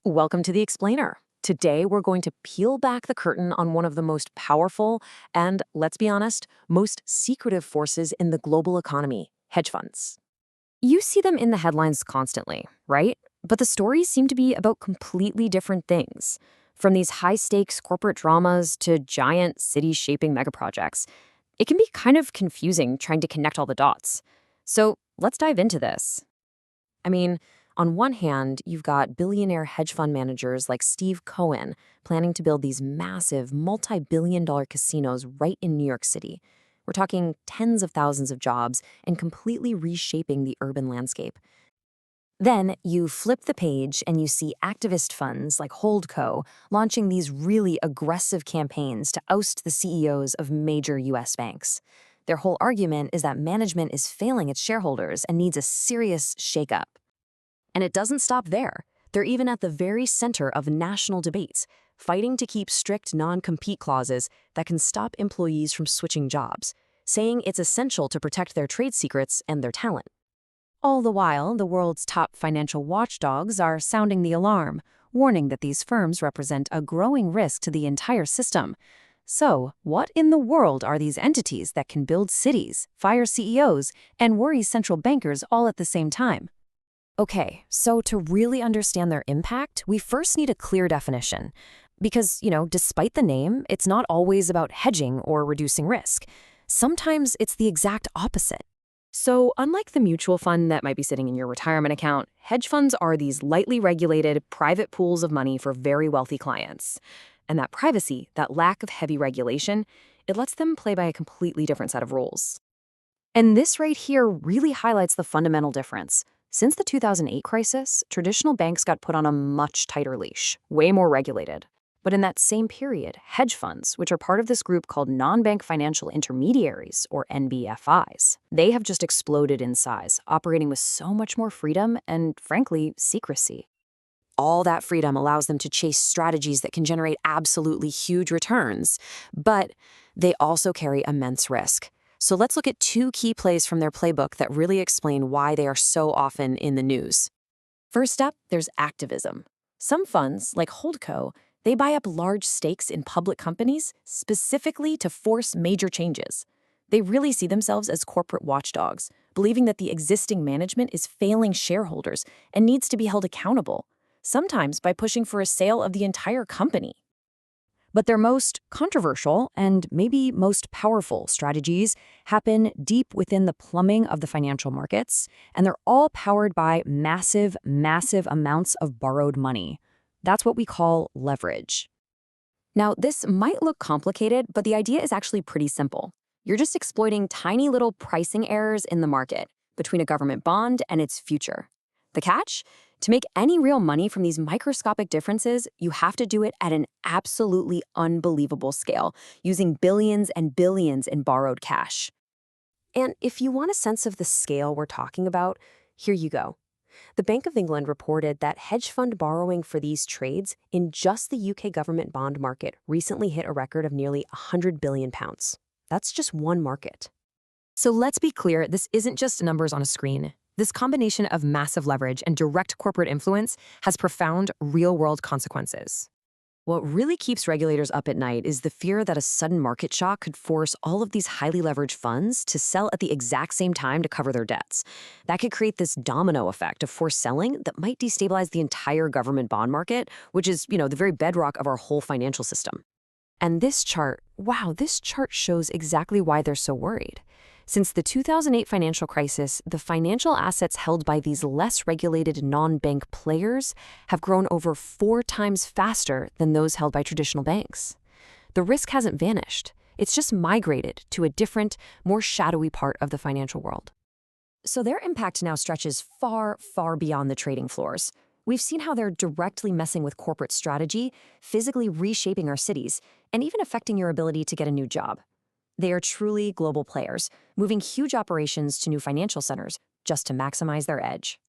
Welcome to the Explainer. Today, we're going to peel back the curtain on one of the most powerful and, let's be honest, most secretive forces in the global economy: hedge funds. You see them in the headlines constantly, right? But the stories seem to be about completely different things. From these high stakes corporate dramas to giant city shaping megaprojects, it can be kind of confusing trying to connect all the dots. So let's dive into this. I mean, on one hand, you've got billionaire hedge fund managers like Steve Cohen planning to build these massive, multi-billion-dollar casinos right in New York City. We're talking tens of thousands of jobs and completely reshaping the urban landscape. Then you flip the page and you see activist funds like Holdco launching these really aggressive campaigns to oust the CEOs of major US banks. Their whole argument is that management is failing its shareholders and needs a serious shakeup. And it doesn't stop there. They're even at the very center of national debates, fighting to keep strict non-compete clauses that can stop employees from switching jobs, saying it's essential to protect their trade secrets and their talent. All the while, the world's top financial watchdogs are sounding the alarm, warning that these firms represent a growing risk to the entire system. So, what in the world are these entities that can build cities, fire CEOs, and worry central bankers all at the same time? Okay, so to really understand their impact, we first need a clear definition. Because, despite the name, it's not always about hedging or reducing risk. Sometimes it's the exact opposite. So, unlike the mutual fund that might be sitting in your retirement account, hedge funds are these lightly regulated, private pools of money for very wealthy clients. And that privacy, that lack of heavy regulation, it lets them play by a completely different set of rules. And this right here really highlights the fundamental difference. Since the 2008 crisis, traditional banks got put on a much tighter leash, way more regulated. But in that same period, hedge funds, which are part of this group called non-bank financial intermediaries, or NBFIs, they have just exploded in size, operating with so much more freedom and, frankly, secrecy. All that freedom allows them to chase strategies that can generate absolutely huge returns, but they also carry immense risk. So let's look at two key plays from their playbook that really explain why they are so often in the news. First up, there's activism. Some funds, like Holdco, they buy up large stakes in public companies specifically to force major changes. They really see themselves as corporate watchdogs, believing that the existing management is failing shareholders and needs to be held accountable, sometimes by pushing for a sale of the entire company. But their most controversial and maybe most powerful strategies happen deep within the plumbing of the financial markets, and they're all powered by massive, massive amounts of borrowed money. That's what we call leverage. Now, this might look complicated, but the idea is actually pretty simple. You're just exploiting tiny little pricing errors in the market between a government bond and its future. The catch? To make any real money from these microscopic differences, you have to do it at an absolutely unbelievable scale, using billions and billions in borrowed cash. And if you want a sense of the scale we're talking about, here you go. The Bank of England reported that hedge fund borrowing for these trades in just the UK government bond market recently hit a record of nearly £100 billion. That's just one market. So let's be clear, this isn't just numbers on a screen. This combination of massive leverage and direct corporate influence has profound, real-world consequences. What really keeps regulators up at night is the fear that a sudden market shock could force all of these highly leveraged funds to sell at the exact same time to cover their debts. That could create this domino effect of forced selling that might destabilize the entire government bond market, which is, the very bedrock of our whole financial system. And this chart shows exactly why they're so worried. Since the 2008 financial crisis, the financial assets held by these less regulated non-bank players have grown over 4 times faster than those held by traditional banks. The risk hasn't vanished. It's just migrated to a different, more shadowy part of the financial world. So their impact now stretches far, far beyond the trading floors. We've seen how they're directly messing with corporate strategy, physically reshaping our cities, and even affecting your ability to get a new job. They are truly global players, moving huge operations to new financial centers just to maximize their edge.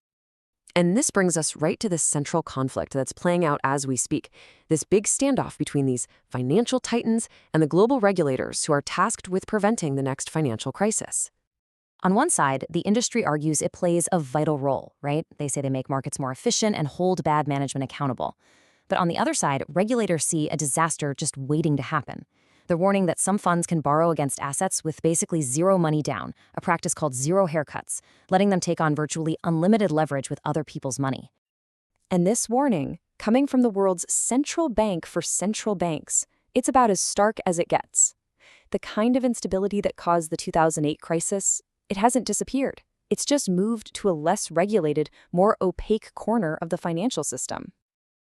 And this brings us right to the central conflict that's playing out as we speak, this big standoff between these financial titans and the global regulators who are tasked with preventing the next financial crisis. On one side, the industry argues it plays a vital role, right? They say they make markets more efficient and hold bad management accountable. But on the other side, regulators see a disaster just waiting to happen. They're warning that some funds can borrow against assets with basically zero money down, a practice called zero haircuts, letting them take on virtually unlimited leverage with other people's money. And this warning, coming from the world's central bank for central banks, it's about as stark as it gets. The kind of instability that caused the 2008 crisis, it hasn't disappeared. It's just moved to a less regulated, more opaque corner of the financial system.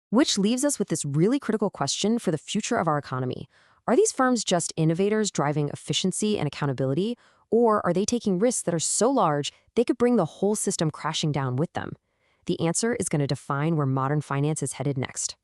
Which leaves us with this really critical question for the future of our economy. Are these firms just innovators driving efficiency and accountability, or are they taking risks that are so large they could bring the whole system crashing down with them? The answer is going to define where modern finance is headed next.